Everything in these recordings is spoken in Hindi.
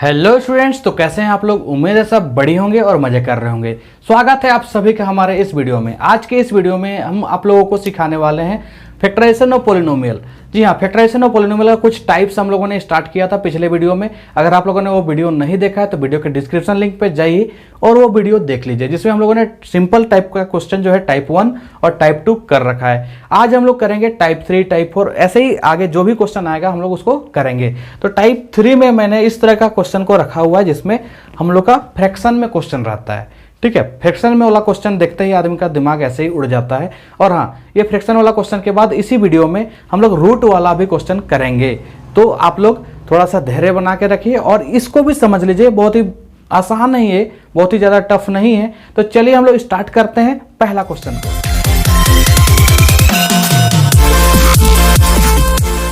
हेलो स्टूडेंट्स, तो कैसे हैं आप लोग। उम्मीद है सब बढ़िया होंगे और मजे कर रहे होंगे। स्वागत है आप सभी का हमारे इस वीडियो में। आज के इस वीडियो में हम आप लोगों को सिखाने वाले हैं फैक्टराइजेशन ऑफ पॉलिनोमियल। जी हाँ, फैक्टराइजेशन ऑफ पॉलिनोमियल का कुछ टाइप्स हम लोगों ने स्टार्ट किया था पिछले वीडियो में। अगर आप लोगों ने वो वीडियो नहीं देखा है तो वीडियो के डिस्क्रिप्शन लिंक पे जाइए और वो वीडियो देख लीजिए, जिसमें हम लोगों ने सिंपल टाइप का क्वेश्चन जो है टाइप 1 और टाइप 2 कर रखा है। आज हम लोग करेंगे टाइप 3, टाइप 4, ऐसे ही आगे जो भी क्वेश्चन आएगा हम लोग उसको करेंगे। तो टाइप 3 में मैंने इस तरह का क्वेश्चन को रखा हुआ है जिसमें हम लोग का फ्रैक्शन में क्वेश्चन रहता है। ठीक है, फ्रैक्शन में वाला क्वेश्चन देखते ही आदमी का दिमाग ऐसे ही उड़ जाता है। और हाँ, ये फ्रैक्शन वाला क्वेश्चन के बाद इसी वीडियो में हम लोग रूट वाला भी क्वेश्चन करेंगे। तो आप लोग थोड़ा सा धैर्य बना के रखिए और इसको भी समझ लीजिए, बहुत ही आसान नहीं है, बहुत ही ज़्यादा टफ नहीं है। तो चलिए हम लोग स्टार्ट करते हैं पहला क्वेश्चन को।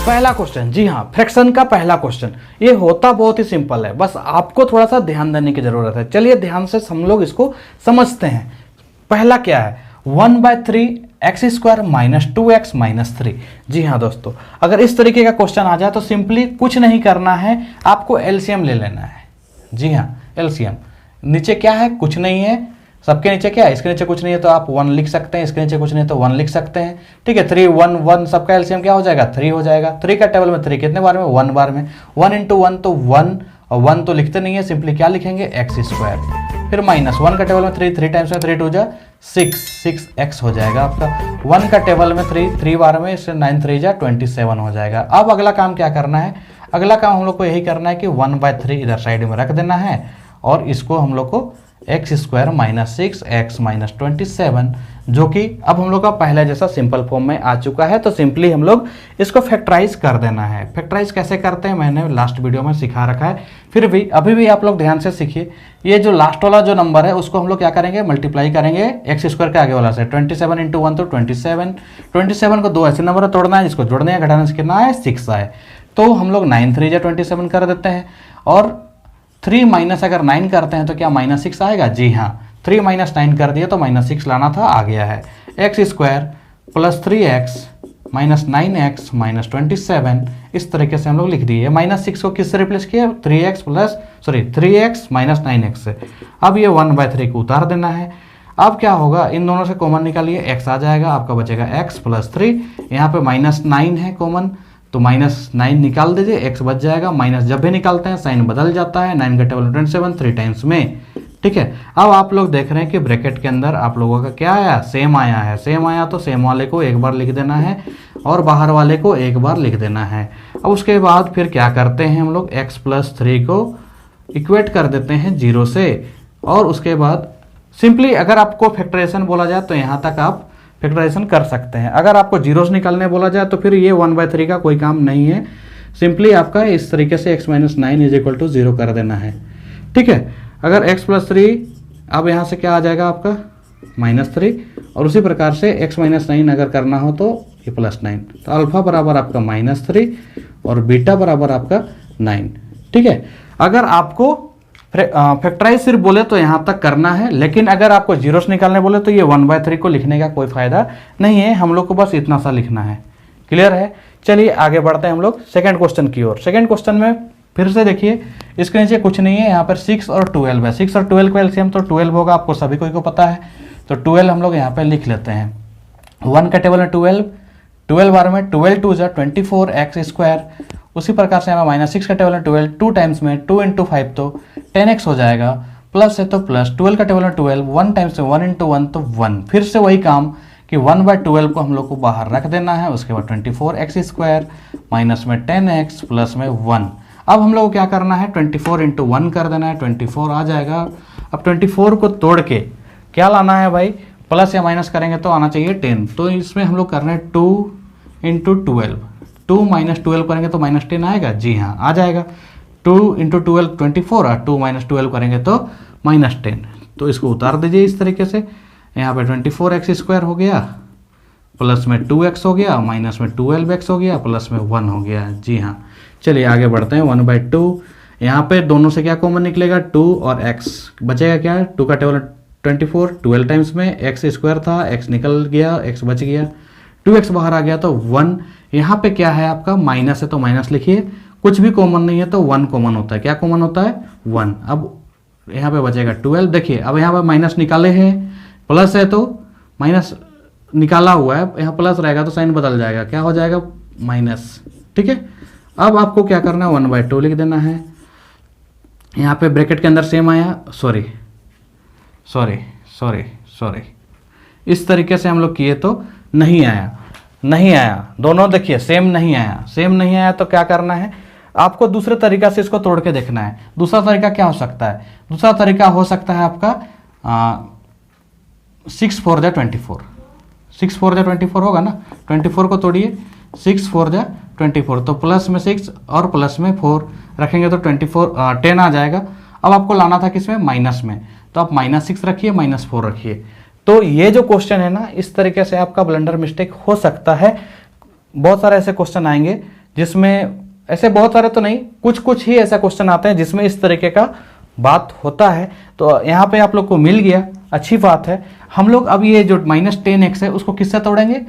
पहला क्वेश्चन, जी हाँ, फ्रैक्शन का पहला क्वेश्चन। ये होता बहुत ही सिंपल है, बस आपको थोड़ा सा ध्यान देने की जरूरत है। चलिए ध्यान से हम लोग इसको समझते हैं। पहला क्या है, 1/3 x square minus 2x minus 3। जी हाँ दोस्तों, अगर इस तरीके का क्वेश्चन आ जाए तो सिंपली कुछ नहीं करना है, आपको एलसीएम ले लेना है। जी हाँ, एलसीएम। नीचे क्या है, कुछ नहीं है, सबके नीचे क्या है, इसके नीचे कुछ नहीं है तो आप 1 लिख सकते हैं, इसके नीचे कुछ नहीं है तो 1 लिख सकते हैं। ठीक है, 3 1 1, सबका एलसीएम क्या हो जाएगा, 3 हो जाएगा। 3 का टेबल में 3 कितने बार में, 1 बार में। 1 × 1 तो 1, और 1 तो लिखते नहीं है, सिंपली क्या लिखेंगे, एक्स स्क्वायर। फिर माइनस 1 का टेबल में 3, 3 टाइम्स में 3 2 जा 6, 6x हो जाएगा आपका। 1 का टेबल में 3, 3 बार में, इससे 9 3 जा 27 हो जाएगा। अब अगला काम क्या करना है, अगला काम हम लोग को यही करना है कि 1/3 इधर साइड में रख देना है और इसको हम लोग को x square minus 6x minus 27, जो कि अब हम लोग का पहले जैसा सिंपल फॉर्म में आ चुका है। तो सिंपली हम लोग इसको फैक्टराइज कर देना है। फैक्टराइज कैसे करते हैं मैंने लास्ट वीडियो में सिखा रखा है, फिर भी अभी भी आप लोग ध्यान से सीखिए। ये जो लास्ट वाला जो नंबर है उसको हम लोग क्या करेंगे, मल्टीप्लाई करेंगे एक्स स्क्वायर के आगे वाला से। 27 × 1 तो 27, 27 को 2 ऐसे नंबर तोड़ना है जिसको जोड़ने या घटाने से कितना है, 6 आए। तो हम लोग 9 3 जा 27 कर देते हैं और 3 माइनस अगर 9 करते हैं तो क्या माइनस 6 आएगा। जी हाँ, 3 माइनस 9 कर दिया तो माइनस 6 लाना था, आ गया है। X square plus 3x minus 9x minus 27, इस तरीके से हम लोग लिख दिए। माइनस 6 को किससे रिप्लेस किया, 3x माइनस 9x से। अब ये 1/3 को उतार देना है। अब क्या होगा, इन दोनों से कॉमन निकालिए, x आ जाएगा, आपका बचेगा x प्लस 3। यहाँ पे माइनस 9 है कॉमन, तो माइनस 9 निकाल दीजिए, x बच जाएगा। माइनस जब भी निकालते हैं साइन बदल जाता है, 9 का टेबल 27, 3 टाइम्स में। ठीक है, अब आप लोग देख रहे हैं कि ब्रैकेट के अंदर आप लोगों का क्या आया, सेम आया है। सेम आया तो सेम वाले को एक बार लिख देना है और बाहर वाले को एक बार लिख देना है। अब उसके बाद फिर क्या करते हैं हम लोग, x प्लस 3 को इक्वेट कर देते हैं 0 से। और उसके बाद सिंपली अगर आपको फैक्टराइजेशन बोला जाए तो यहाँ तक आप फैक्टराइजेशन कर सकते हैं। अगर आपको जीरोस निकालने बोला जाए तो फिर ये 1/3 का कोई काम नहीं है, सिंपली आपका इस तरीके से x minus 9 is equal to 0 कर देना है। ठीक है, अगर x प्लस 3, अब यहाँ से क्या आ जाएगा आपका -3, और उसी प्रकार से x माइनस 9 अगर करना हो तो ये +9। तो अल्फा बराबर आपका -3 और बीटा बराबर आपका 9। ठीक है, अगर आपको फैक्टराइज सिर्फ बोले तो यहाँ तक करना है, लेकिन अगर आपको जीरोस निकालने बोले तो ये 1/3 को लिखने का कोई फायदा नहीं है, हम लोग को बस इतना सा लिखना है। क्लियर है, चलिए आगे बढ़ते हैं हम लोग सेकंड क्वेश्चन की ओर। सेकंड क्वेश्चन में फिर से देखिए, इसके नीचे कुछ नहीं है, यहाँ पर 6 और 12 है। 6 और 12 का एलसीएम तो 12 होगा, आपको सभी को पता है। तो 12 हम लोग यहाँ पर लिख लेते हैं। 1 का टेबल में 12, 12 बार में 12 2 जा 24 एक्स स्क्वायर। उसी प्रकार से हमें माइनस 6 का टेबल में 12, 2 टाइम्स में 2 × 5 तो 10x हो जाएगा। प्लस है तो प्लस, 12 का टेबल में 12, 1 टाइम्स में 1 × 1 तो 1। फिर से वही काम कि 1/12 को हम लोग को बाहर रख देना है। उसके बाद 24x स्क्वायर माइनस में 10x प्लस में 1। अब हम लोग को क्या करना है, 24 × 1 कर देना है, 24 आ जाएगा। अब 24 को तोड़ के क्या लाना है भाई, प्लस या माइनस करेंगे तो आना चाहिए 10। तो इसमें हम लोग कर रहे हैं 2 × 12, 2 माइनस 12 करेंगे तो -10 आएगा। जी हाँ, आ जाएगा। 2 × 12 24 और 2 माइनस 12 करेंगे तो -10। तो इसको उतार दीजिए इस तरीके से। यहाँ पे 24x स्क्वायर हो गया, प्लस में 2x हो गया, माइनस में 12x हो गया, प्लस में 1 हो गया। जी हाँ, चलिए आगे बढ़ते हैं। 1/2, यहाँ पे दोनों से क्या कॉमन निकलेगा, 2 और x बचेगा क्या, 2 का टेबल 24, 12 टाइम्स में x स्क्वायर था, x निकल गया, x बच गया, 2x बाहर आ गया तो 1। यहाँ पे क्या है आपका माइनस है तो माइनस लिखिए, कुछ भी कॉमन नहीं है तो 1 कॉमन होता है। क्या कॉमन होता है? 1। अब यहाँ पे बचेगा 12। देखिए अब यहाँ पे माइनस निकाले हैं, प्लस है तो माइनस निकाला हुआ है, यहाँ प्लस रहेगा तो साइन बदल जाएगा, क्या हो जाएगा? माइनस। ठीक है, अब आपको क्या करना है? 1/2 लिख देना है। यहाँ पे ब्रैकेट के अंदर सेम आया, सॉरी, इस तरीके से हम लोग किए तो नहीं आया, दोनों देखिए सेम नहीं आया तो क्या करना है? आपको दूसरे तरीका से इसको तोड़ के देखना है। दूसरा तरीका क्या हो सकता है? दूसरा तरीका हो सकता है आपका 6 4 जा 24। 6 4 जा 24 होगा ना, 24 को तोड़िए, 6 4 जा 24, तो प्लस में 6 और प्लस में 4 रखेंगे तो 10 आ जाएगा। अब आपको लाना था किसमें? माइनस में, तो आप -6 रखिए, -4 रखिए। तो ये जो क्वेश्चन है ना, इस तरीके से आपका ब्लंडर मिस्टेक हो सकता है। बहुत सारे ऐसे क्वेश्चन आएंगे जिसमें, ऐसे बहुत सारे तो नहीं, कुछ ही ऐसा क्वेश्चन आते हैं जिसमें इस तरीके का बात होता है। तो यहाँ पे आप लोग को मिल गया, अच्छी बात है। हम लोग अब ये जो -10x है उसको किससे तोड़ेंगे?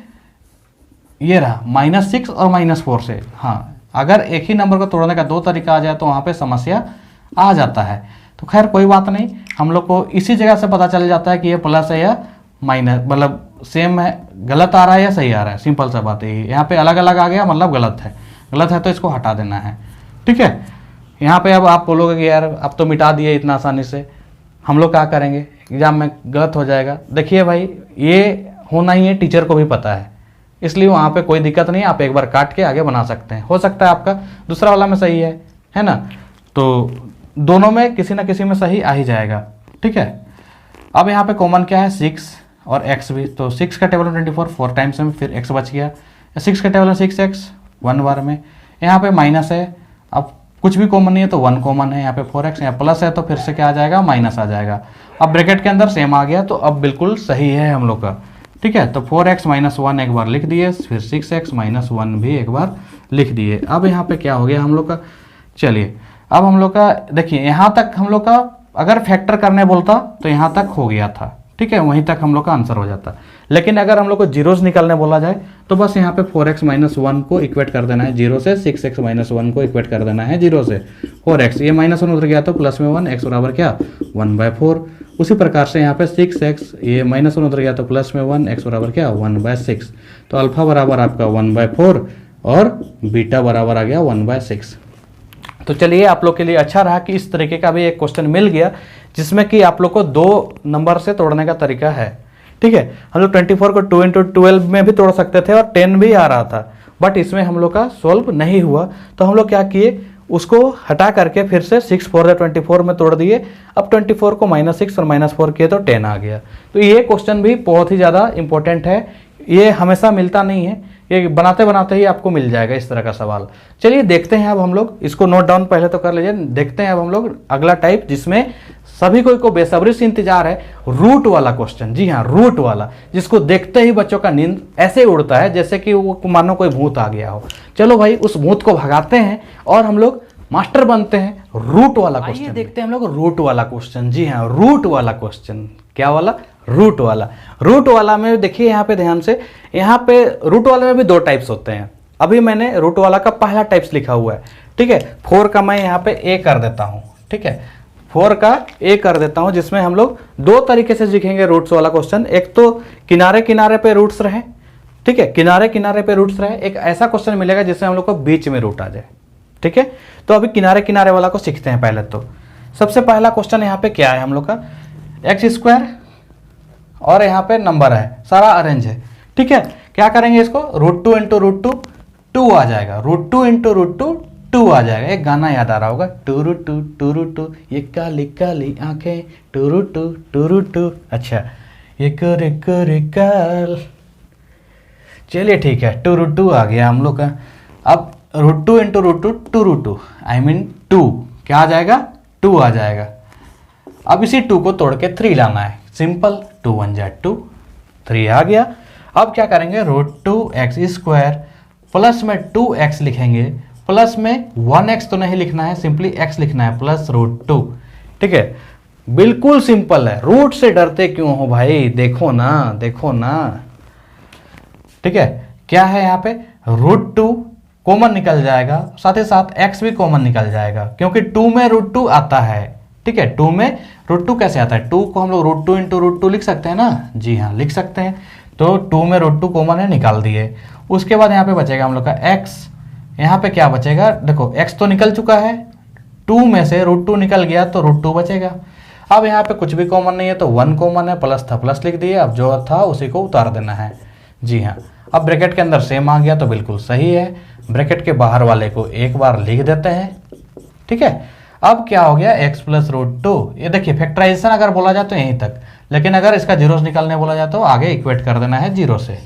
ये रहा -6 और -4 से। हाँ, अगर एक ही नंबर को तोड़ने का 2 तरीका आ जाए तो वहाँ पे समस्या आ जाता है। तो खैर कोई बात नहीं, हम लोग को इसी जगह से पता चल जाता है कि ये प्लस है या माइनस, मतलब सेम है, गलत आ रहा है या सही आ रहा है। सिंपल सा बात है। यहाँ पे अलग अलग आ गया मतलब गलत है तो इसको हटा देना है। ठीक है, यहाँ पे अब आप बोलोगे कि यार अब तो मिटा दिए इतना आसानी से, हम लोग क्या करेंगे? एग्जाम में गलत हो जाएगा। देखिए भाई, ये होना ही है, टीचर को भी पता है, इसलिए वहाँ पे कोई दिक्कत नहीं, आप एक बार काट के आगे बना सकते हैं। हो सकता है आपका दूसरा वाला में सही है ना, तो दोनों में किसी ना किसी में सही आ ही जाएगा। ठीक है, अब यहाँ पे कॉमन क्या है? 6 और x भी, तो 6 का टेबल में 24 4 टाइम्स में, फिर x बच गया। 6 का टेबल में 6x 1 बार में, यहाँ पे माइनस है, अब कुछ भी कॉमन नहीं है तो 1 कॉमन है। यहाँ पे 4x, यहाँ प्लस है तो फिर से क्या आ जाएगा? माइनस आ जाएगा। अब ब्रैकेट के अंदर सेम आ गया तो अब बिल्कुल सही है हम लोग का। ठीक है, तो 4x - 1 एक बार लिख दिए, फिर 6x - 1 भी एक बार लिख दिए। अब यहाँ पे क्या हो गया हम लोग का? चलिए अब हम लोग का देखिए, यहाँ तक हम लोग का अगर फैक्टर करने बोलता तो यहाँ तक हो गया था। ठीक है, वहीं तक हम लोग का आंसर हो जाता। लेकिन अगर हम लोग को जीरोस निकालने बोला जाए तो बस यहाँ पे 4x - 1 को इक्वेट कर देना है 0 से, 6x - 1 को इक्वेट कर देना है 0 से, 4x, ये -1 उधर गया तो प्लस में 1, x बराबर क्या? 1/4। उसी प्रकार से यहाँ पे 6x, ये -1 उधर गया तो प्लस में 1, x बराबर क्या? 1/6। तो अल्फा बराबर आपका 1/4 और बीटा बराबर आ गया 1/6। तो चलिए, आप लोग के लिए अच्छा रहा कि इस तरीके का भी एक क्वेश्चन मिल गया जिसमें कि आप लोग को 2 नंबर से तोड़ने का तरीका है। ठीक है, हम लोग 24 को 2 × 12 में भी तोड़ सकते थे और 10 भी आ रहा था, बट इसमें हम लोग का सोल्व नहीं हुआ। तो हम लोग क्या किए, उसको हटा करके फिर से 6 4 या 24 में तोड़ दिए। अब 24 को -6 और -4 किए तो 10 आ गया। तो ये क्वेश्चन भी बहुत ही ज़्यादा इंपॉर्टेंट है, ये हमेशा मिलता नहीं है, ये बनाते बनाते ही आपको मिल जाएगा इस तरह का सवाल। चलिए देखते हैं अब हम लोग, इसको नोट डाउन पहले तो कर लीजिए। देखते हैं अब हम लोग अगला टाइप, जिसमें सभी को बेसब्री से इंतजार है, रूट वाला क्वेश्चन। जी हाँ, रूट वाला, जिसको देखते ही बच्चों का नींद ऐसे उड़ता है जैसे कि वो मानो कोई भूत आ गया हो। चलो भाई, उस भूत को भगाते हैं और हम लोग मास्टर बनते हैं रूट वाला क्वेश्चन। आइए देखते हैं हम लोग रूट वाला क्वेश्चन। जी हाँ, रूट वाला क्वेश्चन। क्या वाला? रूट वाला। रूट वाला में देखिए यहाँ पे ध्यान से, यहाँ पे रूट वाले में भी 2 टाइप्स होते हैं। अभी मैंने रूट वाला का पहला टाइप्स लिखा हुआ है। ठीक है, 4 का मैं यहाँ पे a कर देता हूँ। ठीक है, 4 का a कर देता हूँ, जिसमें हम लोग 2 तरीके से लिखेंगे रूट्स वाला क्वेश्चन। एक तो किनारे किनारे पे रूट्स रहे, ठीक है, किनारे किनारे पे रूट्स रहे। एक ऐसा क्वेश्चन मिलेगा जिसमें हम लोग को बीच में रूट आ जाए। ठीक है, तो अभी किनारे किनारे वाला को सीखते हैं पहले। तो सबसे पहला क्वेश्चन यहाँ पे क्या है हम लोग का? x² और यहाँ पे नंबर है, सारा अरेंज है। ठीक है, क्या करेंगे इसको? √2 × √2 2 आ जाएगा, √2 × √2 2 आ जाएगा। एक गाना याद आ रहा होगा, टूरू टू ये काली काली आंखें, टूरू। अच्छा, ये करे काल। चलिए ठीक है, टूरू आ गया हम लोग का। अब √2 × √2 2√2, आई मीन 2, क्या आ जाएगा? 2 आ जाएगा। अब इसी 2 को तोड़ के 3 लाना है, सिंपल, 2 × 1 = 2, 3 आ गया। अब क्या करेंगे? √2x² प्लस में 2x लिखेंगे, प्लस में 1x तो नहीं लिखना है, सिंपली x लिखना है, प्लस √2। ठीक है, बिल्कुल सिंपल है। रूट से डरते क्यों हो भाई? देखो ना। ठीक है, क्या है यहाँ पे? √2 कॉमन निकल जाएगा, साथ ही साथ x भी कॉमन निकल जाएगा, क्योंकि 2 में √2 आता है। ठीक है, 2 में √2 कैसे आता है, 2 को हम लोग √2 इंटू √2 लिख सकते हैं ना, जी हाँ लिख सकते हैं। तो 2 में √2 कॉमन है, निकाल दिए। उसके बाद यहाँ पे बचेगा हम लोग का x, यहाँ पे क्या बचेगा, देखो x तो निकल चुका है, 2 में से √2 निकल गया तो √2 बचेगा। अब यहाँ पे कुछ भी कॉमन नहीं है तो 1 कॉमन है, प्लस था प्लस लिख दिए, अब जो था उसी को उतार देना है। जी हाँ, अब ब्रैकेट के अंदर सेम आ गया तो बिल्कुल सही है, ब्रैकेट के बाहर वाले को एक बार लिख देते हैं। ठीक है, अब क्या हो गया, x प्लस √2। ये देखिए फैक्टराइजेशन अगर बोला जाए तो यहीं तक, लेकिन अगर इसका जीरोस निकालने बोला जाए तो आगे इक्वेट कर देना है 0 से।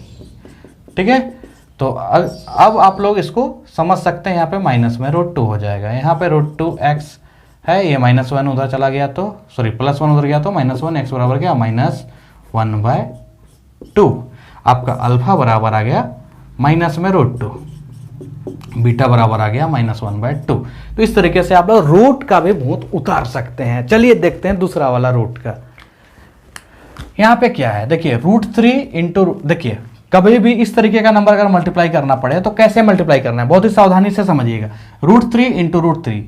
ठीक है, तो अब आप लोग इसको समझ सकते हैं, यहाँ पे माइनस में √2 हो जाएगा, यहाँ पे √2x है, ये -1 उधर चला गया तो सॉरी +1 उधर गया तो -1, x बराबर क्या -1/2। आपका अल्फा बराबर आ गया माइनस में √2, बीटा बराबर आ गया -1/2। तो इस तरीके से आप लोग रूट का भी भूत उतार सकते हैं। चलिए देखते हैं दूसरा वाला रूट का। यहाँ पे क्या है, देखिए √3 इंटू, देखिए कभी भी इस तरीके का नंबर अगर मल्टीप्लाई करना पड़े तो कैसे मल्टीप्लाई करना है, बहुत ही सावधानी से समझिएगा। √3 इंटू √3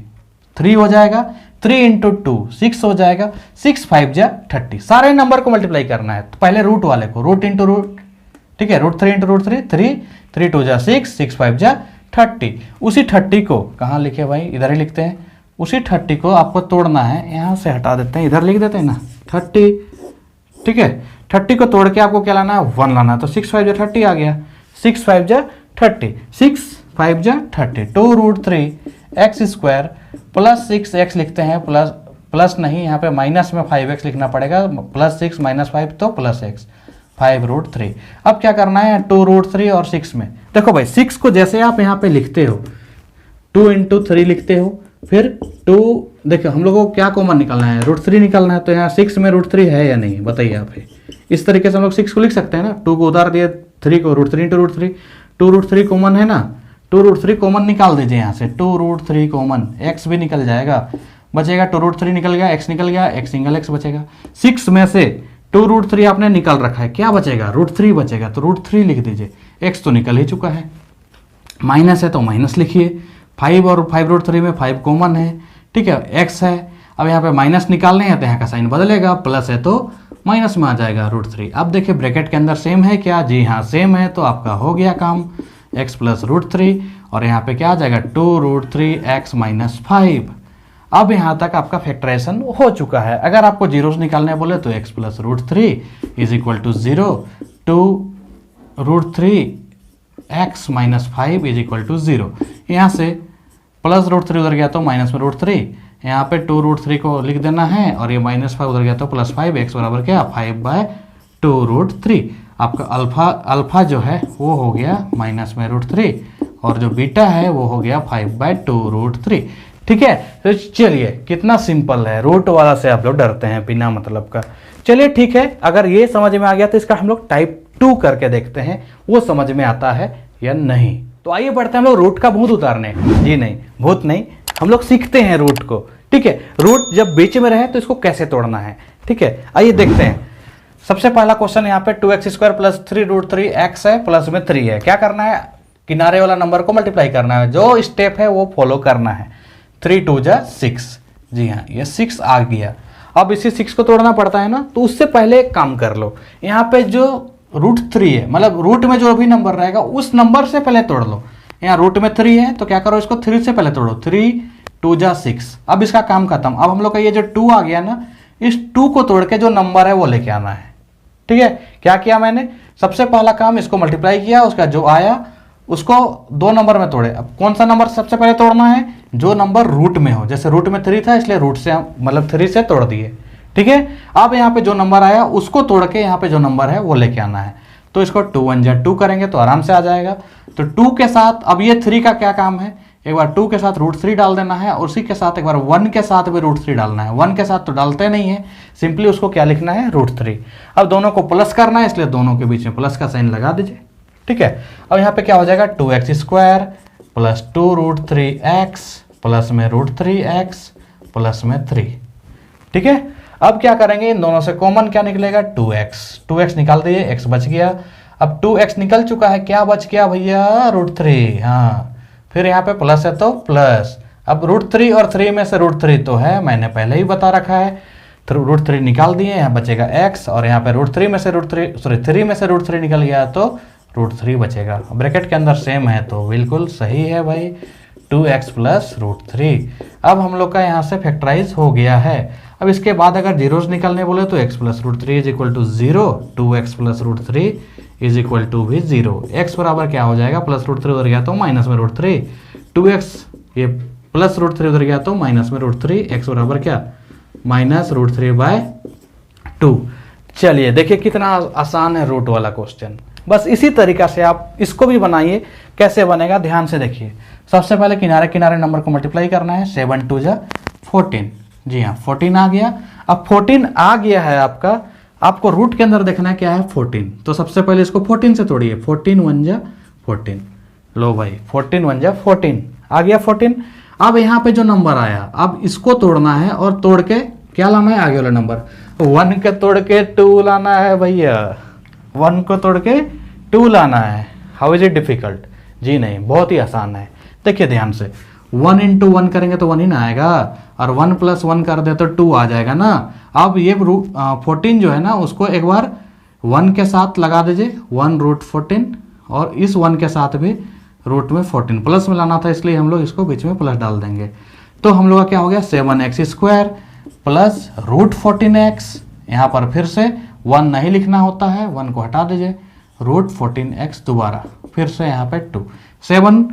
3 हो जाएगा, 3 इंटू 2 6 हो जाएगा, 6 5 जा 30। सारे नंबर को मल्टीप्लाई करना है, तो पहले रूट वाले को रूट इंटू रूट, ठीक है, √3 इंटू √3 3, 3 2 जा 6, 6 5 जा 30। उसी 30 को कहाँ लिखे भाई, इधर ही लिखते हैं। उसी 30 को आपको तोड़ना है, यहाँ से हटा देते हैं, इधर लिख देते हैं ना 30। ठीक है, 30 को तोड़ के आपको क्या लाना है, 1 लाना है, तो 6 5 जा 30 आ गया, 6 5 जा 30, 6 5 जा 30, 2√3 x² प्लस 6x लिखते हैं, प्लस नहीं, यहाँ पे माइनस में 5x लिखना पड़ेगा, +6 -5 तो +x 5√3। अब क्या करना है, 2√3 और 6 में देखो भाई, 6 को जैसे आप यहाँ पे लिखते हो 2 इंटू 3 लिखते हो, फिर 2, देखो हम लोगों को क्या कॉमन निकालना है, √3 निकालना है, तो यहाँ 6 में √3 है या नहीं बताइए आप। इस तरीके से हम लोग 6 को लिख सकते हैं ना, 2 को उतार दिए, 3 को √3 इंटू √3, 2√3 कॉमन है ना, 2√3 कॉमन निकाल दीजिए यहाँ से, 2√3 कॉमन, x भी निकल जाएगा, बचेगा 2√3 निकल गया, x निकल गया, x सिंगल x बचेगा। 6 में से 2√3 आपने निकाल रखा है, क्या बचेगा, √3 बचेगा, तो √3 लिख दीजिए, x तो निकल ही चुका है, माइनस है तो माइनस लिखिए, 5 और 5√3 में 5 कॉमन है, ठीक है, x है। अब यहाँ पे माइनस निकालने हैं तो यहाँ का साइन बदलेगा, प्लस है तो माइनस में आ जाएगा √3। अब देखिए ब्रैकेट के अंदर सेम है क्या, जी हाँ सेम है, तो आपका हो गया काम, x प्लस √3 और यहाँ पे क्या आ जाएगा 2√3x -5। अब यहाँ तक आपका फैक्टराइजेशन हो चुका है। अगर आपको जीरोस निकालने बोले तो x plus √3 is equal to 0, 2√3x -5 is equal to 0। यहाँ से प्लस √3 उधर गया तो माइनस में √3, यहाँ पे 2√3 को लिख देना है, और ये -5 उधर गया तो +5, x बराबर क्या 5/2√3। आपका अल्फा जो है वो हो गया माइनस में √3 और जो बीटा है वो हो गया 5/2√3। ठीक है, तो चलिए कितना सिंपल है, रूट वाला से आप लोग डरते हैं बिना मतलब का। चलिए ठीक है, अगर ये समझ में आ गया तो इसका हम लोग टाइप 2 करके देखते हैं वो समझ में आता है या नहीं। तो आइए बढ़ते हैं हम लोग रूट का भूत उतारने। जी नहीं, भूत नहीं, हम लोग सीखते हैं रूट को। ठीक है, रूट जब बीच में रहे तो इसको कैसे तोड़ना है। ठीक है, आइए देखते हैं। सबसे पहला क्वेश्चन यहाँ पे 2x² प्लस 3√3x है, प्लस में 3 है। क्या करना है, किनारे वाला नंबर को मल्टीप्लाई करना है, जो स्टेप है वो फॉलो करना है। 3 2 जा 6, जी हाँ ये 6 आ गया। अब इसी 6 को तोड़ना पड़ता है ना, तो उससे पहले एक काम कर लो, यहाँ पे जो √3 है, मतलब रूट में जो भी नंबर रहेगा उस नंबर से पहले तोड़ लो। यहाँ रूट में 3 है तो क्या करो, इसको 3 से पहले तोड़ो, 3 2 जा 6। अब इसका काम खत्म। अब हम लोग का ये जो 2 आ गया ना, इस 2 को तोड़ के जो नंबर है वो लेके आना है। ठीक है, क्या किया मैंने, सबसे पहला काम इसको मल्टीप्लाई किया, उसका जो आया उसको 2 नंबर में तोड़े। अब कौन सा नंबर सबसे पहले तोड़ना है, जो नंबर रूट में हो, जैसे रूट में 3 था इसलिए रूट से मतलब 3 से तोड़ दिए। ठीक है, अब यहाँ पे जो नंबर आया उसको तोड़ के यहाँ पे जो नंबर है वो लेके आना है। तो इसको 2 1 जा 2 करेंगे तो आराम से आ जाएगा। तो 2 के साथ अब ये 3 का क्या काम है, एक बार 2 के साथ √3 डाल देना है, और उसी के साथ एक बार 1 के साथ भी √3 डालना है। 1 के साथ तो डालते नहीं है, सिंपली उसको क्या लिखना है, √3। अब दोनों को प्लस करना है इसलिए दोनों के बीच में प्लस का साइन लगा दीजिए। ठीक है, अब यहाँ पे क्या हो जाएगा 2x² प्लस 2√3x प्लस में √3x प्लस में 3। ठीक है, अब क्या करेंगे, इन दोनों से कॉमन क्या निकलेगा, 2x निकाल दिए, x बच गया। अब 2x निकल चुका है, क्या बच गया भैया, √3। हाँ, फिर यहाँ पे प्लस है तो प्लस। अब √3 और 3 में से √3 तो है, मैंने पहले ही बता रखा है, √3 निकाल दिए, यहाँ बचेगा x, और यहाँ पे √3 में से √3 में से √3 निकल गया तो √3 बचेगा। ब्रैकेट के अंदर सेम है तो बिल्कुल सही है भाई, 2x प्लस √3। अब हम लोग का यहाँ से फैक्टराइज हो गया है। अब इसके बाद अगर जीरोस निकालने बोले तो x plus √3 is equal to 0, 2x plus √3 is equal to भी 0। x बराबर क्या हो जाएगा, प्लस √3 उधर गया तो माइनस में √3, 2x ये प्लस √3 उधर गया तो माइनस में √3, x बराबर क्या माइनस √3/2। चलिए देखिए कितना आसान है रूट वाला क्वेश्चन। बस इसी तरीका से आप इसको भी बनाइए। कैसे बनेगा ध्यान से देखिए। सबसे पहले किनारे किनारे नंबर को मल्टीप्लाई करना है, 7 2 जा 14। जी हाँ 14 आ गया। अब 14 आ गया है आपका, आपको रूट के अंदर देखना है क्या है 14। तो सबसे पहले इसको 14 से तोड़िए, 14 1 जा 14। लो भाई 14 1 जा 14 आ गया 14। अब यहाँ पे जो नंबर आया अब इसको तोड़ना है, और तोड़ के क्या लाना है आगे वाला नंबर, 1 के तोड़ के 2 लाना है भैया, 1 को तोड़ के 2 लाना है। How is it difficult? जी नहीं, बहुत ही आसान है। देखिए ध्यान से, 1 इंटू 1 करेंगे तो 1 ही ना आएगा, और 1 प्लस 1 कर दे तो 2 आ जाएगा ना। अब ये 14 जो है ना उसको एक बार 1 के साथ लगा दीजिए, 1√14, और इस 1 के साथ भी रूट में 14 प्लस में लाना था, इसलिए हम लोग इसको बीच में प्लस डाल देंगे। तो हम लोग का क्या हो गया 7x² प्लस √14x। यहाँ पर फिर से 1 नहीं लिखना होता है, 1 को हटा दीजिए, √14x दोबारा, फिर से यहाँ पे 2, 7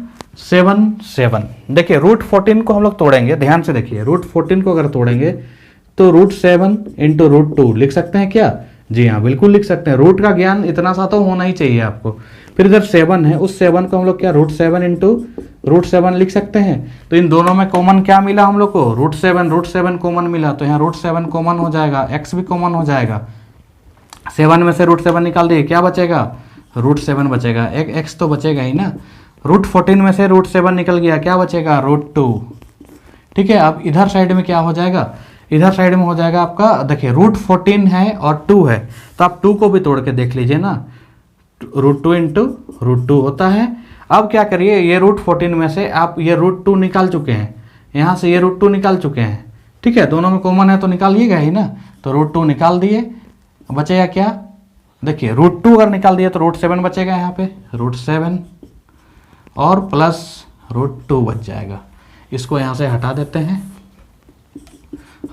7 7। देखिए √14 को हम लोग तोड़ेंगे, ध्यान से देखिए, √14 को अगर तोड़ेंगे तो √7 इंटू √2 लिख सकते हैं क्या? जी हाँ बिल्कुल लिख सकते हैं। रूट का ज्ञान इतना सा तो होना ही चाहिए आपको। फिर इधर 7 है, उस 7 को हम लोग क्या √7 इंटू √7 लिख सकते हैं। तो इन दोनों में कॉमन क्या मिला हम लोग को, √7 कॉमन मिला, तो यहाँ √7 कॉमन हो जाएगा, x भी कॉमन हो जाएगा। 7 में से √7 निकाल दिए, क्या बचेगा √7 बचेगा, एक x तो बचेगा ही ना। √14 में से √7 निकल गया, क्या बचेगा √2। ठीक है, अब इधर साइड में क्या हो जाएगा, इधर साइड में हो जाएगा आपका, देखिए √14 है और 2 है, तो आप 2 को भी तोड़ के देख लीजिए ना, √2 इंटू √2 होता है। अब क्या करिए, ये √14 में से आप ये √2 निकाल चुके हैं, यहाँ से ये √2 निकाल चुके हैं। ठीक है, दोनों में कॉमन है तो निकालिएगा ही ना, तो √2 निकाल दिए, बचेगा क्या, देखिए √2 अगर निकाल दिए तो √7 बचेगा यहाँ पे, √7 और प्लस √2 बच जाएगा। इसको यहाँ से हटा देते हैं,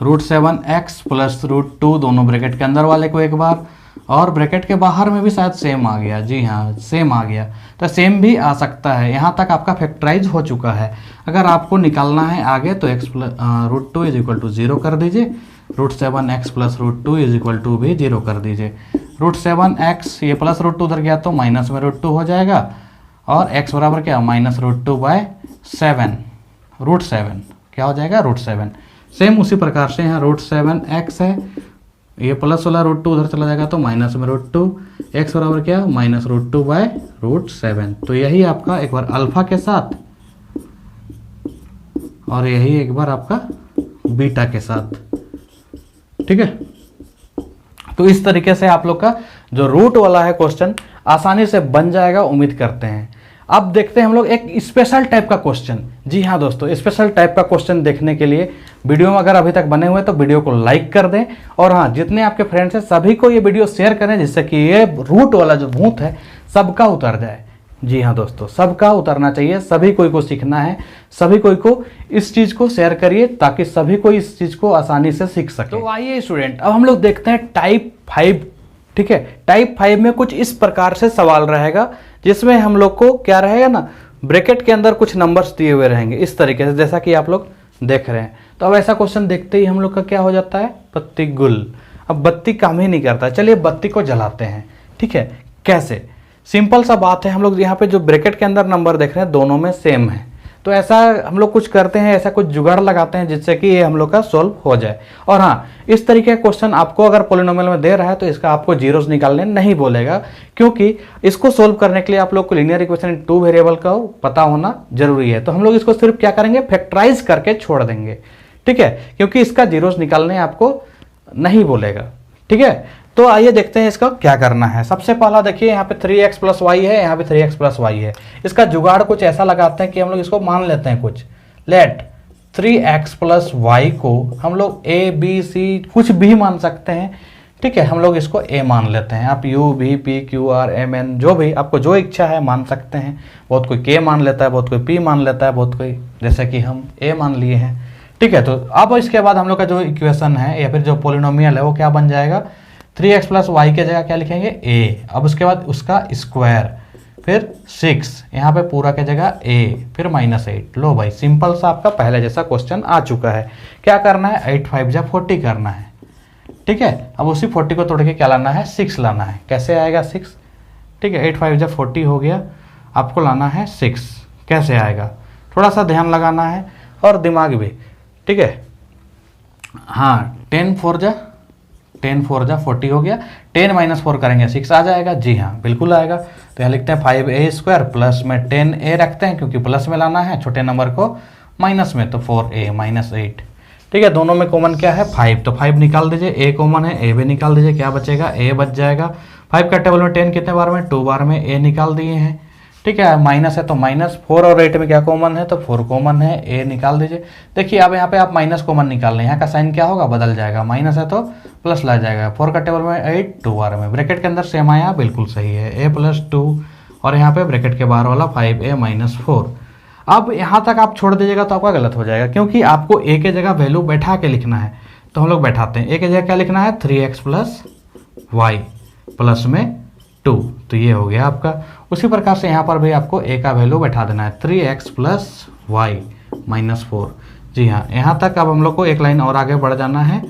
√7x प्लस √2 दोनों ब्रैकेट के अंदर वाले को एक बार, और ब्रैकेट के बाहर में भी शायद सेम आ गया। जी हाँ सेम आ गया, तो सेम भी आ सकता है। यहाँ तक आपका फैक्टराइज हो चुका है। अगर आपको निकालना है आगे तो x plus √2 is equal to 0 कर दीजिए, √7x plus √2 is equal to भी 0 कर दीजिए। √7x ये प्लस √2 उधर गया तो माइनस में √2 हो जाएगा, और x बराबर क्या माइनस √2/7, √7 क्या हो जाएगा √7। सेम उसी प्रकार से यहाँ √7x है, ये प्लस वाला √2 उधर चला जाएगा तो माइनस में √2, x बराबर क्या माइनस √2/7। तो यही आपका एक बार अल्फा के साथ, और यही एक बार आपका बीटा के साथ। ठीक है, तो इस तरीके से आप लोग का जो रूट वाला है क्वेश्चन आसानी से बन जाएगा, उम्मीद करते हैं। अब देखते हैं हम लोग एक स्पेशल टाइप का क्वेश्चन। जी हाँ दोस्तों, स्पेशल टाइप का क्वेश्चन देखने के लिए वीडियो में अगर अभी तक बने हुए तो वीडियो को लाइक कर दें, और हाँ जितने आपके फ्रेंड्स हैं सभी को ये वीडियो शेयर करें, जिससे कि ये रूट वाला जो भूत है सबका उतर जाए। जी हाँ दोस्तों, सबका उतरना चाहिए, सभी कोई को सीखना है, सभी कोई को इस चीज़ को शेयर करिए ताकि सभी को इस चीज़ को आसानी से सीख सके। तो आइए स्टूडेंट, अब हम लोग देखते हैं टाइप 5। ठीक है, टाइप 5 में कुछ इस प्रकार से सवाल रहेगा, जिसमें हम लोग को क्या रहेगा ना, ब्रैकेट के अंदर कुछ नंबर्स दिए हुए रहेंगे इस तरीके से, जैसा कि आप लोग देख रहे हैं। तो अब ऐसा क्वेश्चन देखते ही हम लोग का क्या हो जाता है, बत्ती गुल। अब बत्ती काम ही नहीं करता, चलिए बत्ती को जलाते हैं। ठीक है, कैसे, सिंपल सा बात है, हम लोग यहाँ पे जो ब्रैकेट के अंदर नंबर देख रहे हैं दोनों में सेम है, तो ऐसा हम लोग कुछ करते हैं, ऐसा कुछ जुगाड़ लगाते हैं जिससे कि ये हम लोग का सोल्व हो जाए। और हाँ, इस तरीके का क्वेश्चन आपको अगर पॉलिनोमियल में दे रहा है तो इसका आपको जीरोस निकालने नहीं बोलेगा, क्योंकि इसको सोल्व करने के लिए आप लोग को लीनियर इक्वेशन इन 2 वेरिएबल का पता होना जरूरी है। तो हम लोग इसको सिर्फ क्या करेंगे, फैक्टराइज करके छोड़ देंगे। ठीक है, क्योंकि इसका जीरोस निकालने आपको नहीं बोलेगा। ठीक है, तो आइए देखते हैं इसका क्या करना है। सबसे पहला देखिए यहाँ पे 3x प्लस वाई है, यहाँ पे 3x प्लस वाई है। इसका जुगाड़ कुछ ऐसा लगाते हैं कि हम लोग इसको मान लेते हैं कुछ, लेट 3x प्लस वाई को हम लोग a b c कुछ भी मान सकते हैं, ठीक है। हम लोग इसको a मान लेते हैं, आप u v p q r m n जो भी आपको जो इच्छा है मान सकते हैं। बहुत कोई k मान लेता है, बहुत कोई p मान लेता है, बहुत कोई जैसे कि हम a मान लिए हैं, ठीक है। तो अब इसके बाद हम लोग का जो इक्वेशन है या फिर जो पोलिनोमियल है वो क्या बन जाएगा, 3x प्लस वाई के जगह क्या लिखेंगे a, अब उसके बाद उसका स्क्वायर, फिर 6 यहाँ पे पूरा के जगह a, फिर -8। लो भाई सिंपल सा आपका पहले जैसा क्वेश्चन आ चुका है। क्या करना है, 8 5 जा 40 करना है, ठीक है। अब उसी 40 को तोड़ के क्या लाना है, 6 लाना है। कैसे आएगा 6, ठीक है। 8 5 जा 40 हो गया, आपको लाना है 6। कैसे आएगा, थोड़ा सा ध्यान लगाना है और दिमाग भी, ठीक है। हाँ 10 4 जा 40 हो गया, 10 - 4 करेंगे 6 आ जाएगा। जी हाँ बिल्कुल आएगा। तो यहाँ लिखते हैं 5a² प्लस में 10a रखते हैं क्योंकि प्लस में लाना है, छोटे नंबर को माइनस में, तो 4a -8, ठीक है। दोनों में कॉमन क्या है 5, तो 5 निकाल दीजिए, a कॉमन है, a भी निकाल दीजिए, क्या बचेगा a बच जाएगा। 5 का टेबल में 10 कितने बार में, 2 बार में, a निकाल दिए हैं, ठीक है। माइनस है तो माइनस, 4 और 8 में क्या कॉमन है, तो 4 कॉमन है, a निकाल दीजिए। देखिए अब यहाँ पे आप माइनस कॉमन निकाल लें, यहाँ का साइन क्या होगा, बदल जाएगा, माइनस है तो प्लस ला जाएगा। 4 का टेबल में 8, 2 बार में, ब्रैकेट के अंदर सेम आया, बिल्कुल सही है, a + 2 और यहाँ पे ब्रैकेट के बाहर वाला 5a - 4। अब यहाँ तक आप छोड़ दीजिएगा तो आपका गलत हो जाएगा, क्योंकि आपको a के जगह वैल्यू बैठा के लिखना है। तो हम लोग बैठाते हैं, a के जगह क्या लिखना है, 3x प्लस वाई प्लस में 2, तो ये हो गया आपका। उसी प्रकार से यहाँ पर भी आपको a का वैल्यू बैठा देना है, 3x प्लस वाई -4। जी हाँ, यहाँ तक अब हम लोग को एक लाइन और आगे बढ़ जाना है।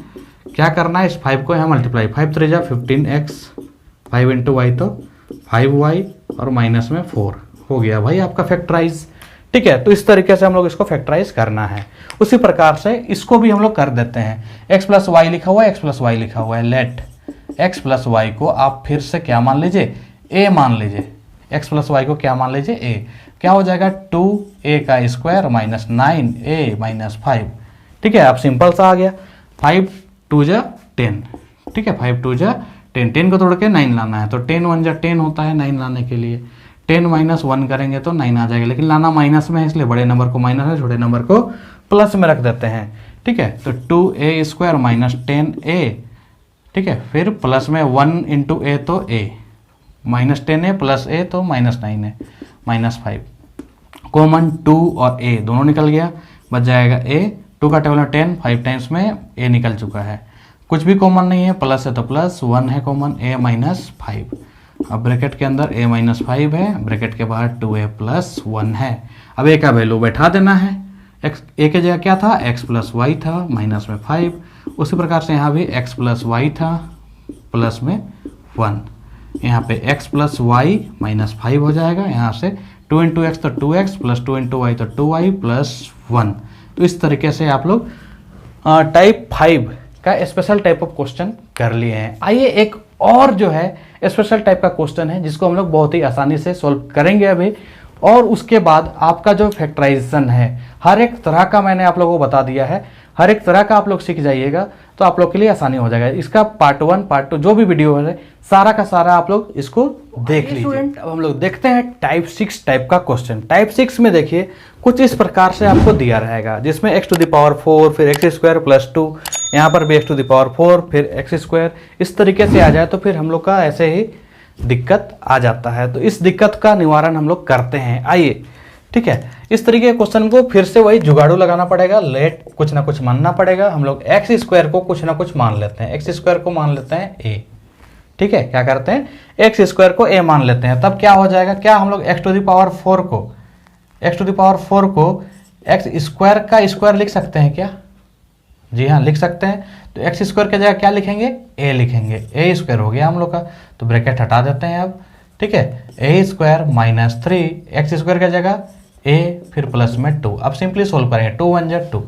क्या करना है, इस 5 को यहाँ मल्टीप्लाई, 5 3 जा 15x, 5 × y तो 5y और माइनस में 4 हो गया भाई आपका फैक्टराइज, ठीक है। तो इस तरीके से हम लोग इसको फैक्टराइज करना है। उसी प्रकार से इसको भी हम लोग कर देते हैं, x प्लस वाई लिखा हुआ है, x प्लस वाई लिखा हुआ है, लेट x प्लस वाई को आप फिर से क्या मान लीजिए, a मान लीजिए। x प्लस वाई को क्या मान लीजिए, a, क्या हो जाएगा 2a का स्क्वायर माइनस 9a - 5, ठीक है। अब सिंपल सा आ गया, 5 2 जा 10, ठीक है। 5 2 जा 10, 10 को तोड़ के 9 लाना है, तो 10 1 जा 10 होता है 9 लाने के लिए। 10 - 1 करेंगे तो 9 आ जाएगा, लेकिन लाना माइनस में है इसलिए बड़े नंबर को माइनस है, छोटे नंबर को प्लस में रख देते हैं, ठीक है। तो 2a² माइनस 10a, ठीक है, फिर प्लस में 1 × a तो a, -10a प्लस a तो -9a -5, कॉमन 2 और a दोनों निकल गया, बच जाएगा a। 2 का टेबल में 10, 5 टाइम्स में a निकल चुका है, कुछ भी कॉमन नहीं है, प्लस है तो प्लस, 1 है कॉमन, a -5। अब ब्रैकेट के अंदर a -5 है, ब्रैकेट के बाहर 2a + 1 है। अब a का वैल्यू बैठा देना है, a के जगह क्या था, x प्लस वाई था माइनस में 5, उसी प्रकार से यहाँ भी x प्लस वाई था प्लस में 1, यहाँ पे x प्लस वाई -5 हो जाएगा, यहाँ से 2 × x तो 2x प्लस 2 × y तो 2y प्लस 1। तो इस तरीके से आप लोग टाइप 5 का स्पेशल टाइप ऑफ क्वेश्चन कर लिए हैं। आइए एक और जो है स्पेशल टाइप का क्वेश्चन है जिसको हम लोग बहुत ही आसानी से सॉल्व करेंगे अभी, और उसके बाद आपका जो फैक्टराइजेशन है हर एक तरह का मैंने आप लोगों को बता दिया है, हर एक तरह का आप लोग सीख जाइएगा तो आप लोग के लिए आसानी हो जाएगा। इसका पार्ट 1 पार्ट 2 जो भी वीडियो है सारा का सारा आप लोग इसको देख लीजिए। अब हम लोग देखते हैं टाइप 6 टाइप का क्वेश्चन। टाइप 6 में देखिए कुछ इस प्रकार से आपको दिया रहेगा, जिसमें x⁴ फिर x² + 2, यहाँ पर भी x⁴ फिर x², इस तरीके से आ जाए तो फिर हम लोग का ऐसे ही दिक्कत आ जाता है। तो इस दिक्कत का निवारण हम लोग करते हैं, आइए, ठीक है। इस तरीके के क्वेश्चन को फिर से वही जुगाड़ू लगाना पड़ेगा, लेट कुछ ना कुछ मानना पड़ेगा। हम लोग x² को कुछ ना कुछ मान लेते हैं, x² को मान लेते हैं a, ठीक है। क्या करते हैं, x² को a मान लेते हैं, तब क्या हो जाएगा, क्या हम लोग x⁴ को x² का स्क्वायर लिख सकते हैं क्या, जी हाँ लिख सकते हैं। तो x² के जगह क्या लिखेंगे, a लिखेंगे, a² हो गया हम लोग का, तो ब्रैकेट हटा देते हैं अब, ठीक है। a² - 3 x² के जगह a फिर प्लस में 2, अब सिंपली सोल्व करेंगे, 2 1 जा 2,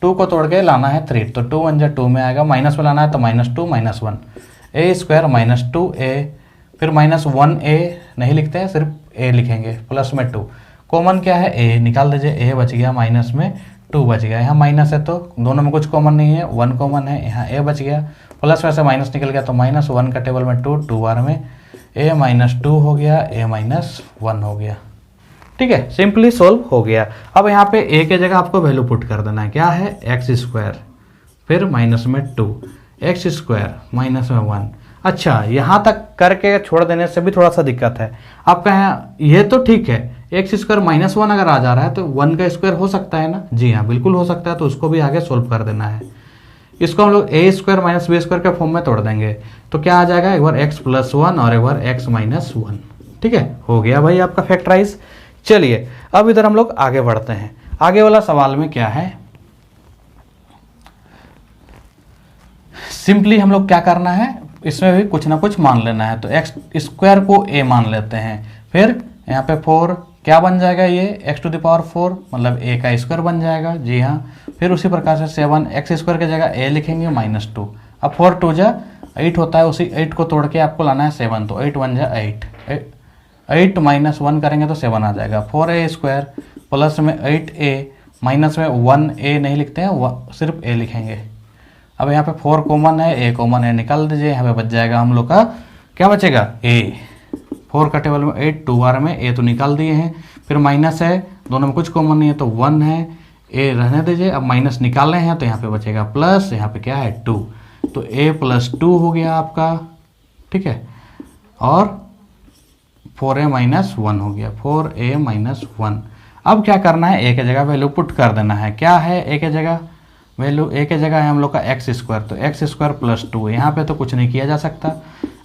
2 को तोड़ के लाना है 3, तो 2 1 जा 2 में आएगा, माइनस में लाना है तो -2 -1, a² - 2a फिर -1a नहीं लिखते हैं, सिर्फ a लिखेंगे, प्लस में 2, कॉमन क्या है a, निकाल दीजिए, a बच गया माइनस में 2 बच गया, यहाँ माइनस है तो दोनों में कुछ कॉमन नहीं है, 1 कॉमन है, यहाँ a बच गया, प्लस में से माइनस निकल गया तो -1 का टेबल में 2 बार में a -2 हो गया, a -1 हो गया। ठीक है, सिंपली सोल्व हो गया। अब यहाँ पे a के जगह आपको वैल्यू पुट कर देना है, क्या है x² फिर माइनस में 2 x² माइनस में 1। अच्छा, यहाँ तक करके छोड़ देने से भी थोड़ा सा दिक्कत है। आप कहें ये तो ठीक है, x² -1 अगर आ जा रहा है तो 1 का स्क्वायर हो सकता है ना? जी हाँ, बिल्कुल हो सकता है, तो उसको भी आगे सोल्व कर देना है। इसको हम लोग a² - b² के फॉर्म में तोड़ देंगे तो क्या आ जाएगा, एक बार x + 1 और एक बार x - 1। ठीक है, हो गया भाई आपका फैक्टराइज। चलिए अब इधर हम लोग आगे बढ़ते हैं। आगे वाला सवाल में क्या है, सिंपली हम लोग क्या करना है, इसमें भी कुछ ना कुछ मान लेना है। तो x² को a मान लेते हैं, फिर यहाँ पे 4 क्या बन जाएगा, ये x⁴ मतलब a का स्क्वायर बन जाएगा। जी हाँ, फिर उसी प्रकार से 7 x² की जगह a लिखेंगे -2। अब 4 2 जा 8 होता है, उसी 8 को तोड़ के आपको लाना है 7, तो 8 1 जा 8, 8 -1 करेंगे तो 7 आ जाएगा। 4a² प्लस में 8a माइनस में 1a नहीं लिखते हैं, सिर्फ a लिखेंगे। अब यहाँ पे 4 कॉमन है, a कॉमन है, निकाल दीजिए, यहाँ पे बच जाएगा हम लोग का, क्या बचेगा, a। 4 का टेबल में 8 2 बार में a तो निकाल दिए हैं, फिर माइनस है, दोनों में कुछ कॉमन नहीं है तो 1 है, a रहने दीजिए। अब माइनस निकालने हैं तो यहाँ पे बचेगा प्लस, यहाँ पे क्या है 2, तो a + 2 हो गया आपका। ठीक है, और 4a - 1 हो गया, 4a - 1। अब क्या करना है, a के जगह वैल्यू पुट कर देना है। क्या है a के जगह वैल्यू, a के जगह है हम लोग का x², तो x² + 2। यहाँ पे तो कुछ नहीं किया जा सकता।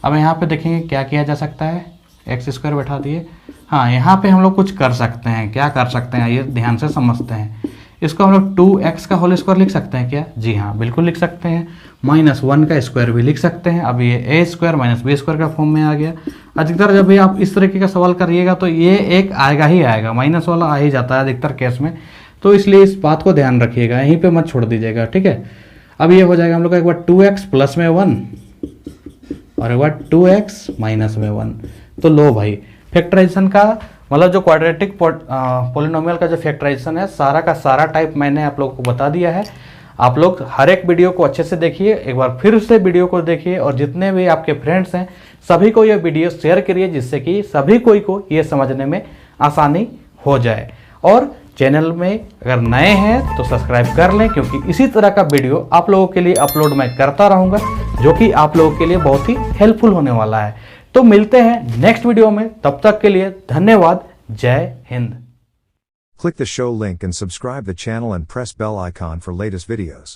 अब यहाँ पे देखेंगे क्या किया जा सकता है, x² बैठा दिए। हाँ, यहाँ पे हम लोग कुछ कर सकते हैं, क्या कर सकते हैं ये ध्यान से समझते हैं। इसको हम लोग 2x का होल स्क्वायर लिख सकते हैं क्या? जी हाँ, बिल्कुल लिख सकते हैं। -1 का स्क्वायर भी लिख सकते हैं। अब ये a² - b² का फॉर्म में आ गया। अधिकतर जब भी आप इस तरीके का सवाल करिएगा तो ये एक आएगा ही आएगा, माइनस वाला आ ही जाता है अधिकतर केस में, तो इसलिए इस बात को ध्यान रखिएगा, यहीं पे मत छोड़ दीजिएगा। ठीक है, अब ये हो जाएगा हम लोग का एक बार 2x + में 1 और एक बार 2x - में 1। तो लो भाई, फैक्टराइजेशन का मतलब जो क्वाड्रेटिक पोलिनोमियल का जो फैक्टराइजेशन है, सारा का सारा टाइप मैंने आप लोगों को बता दिया है। आप लोग हर एक वीडियो को अच्छे से देखिए, एक बार फिर से वीडियो को देखिए, और जितने भी आपके फ्रेंड्स हैं सभी को ये वीडियो शेयर करिए, जिससे कि सभी कोई को ये समझने में आसानी हो जाए। और चैनल में अगर नए हैं तो सब्सक्राइब कर लें, क्योंकि इसी तरह का वीडियो आप लोगों के लिए अपलोड मैं करता रहूँगा, जो कि आप लोगों के लिए बहुत ही हेल्पफुल होने वाला है। तो मिलते हैं नेक्स्ट वीडियो में, तब तक के लिए धन्यवाद। जय Hind. Click the show link and subscribe the channel and press bell icon for latest videos.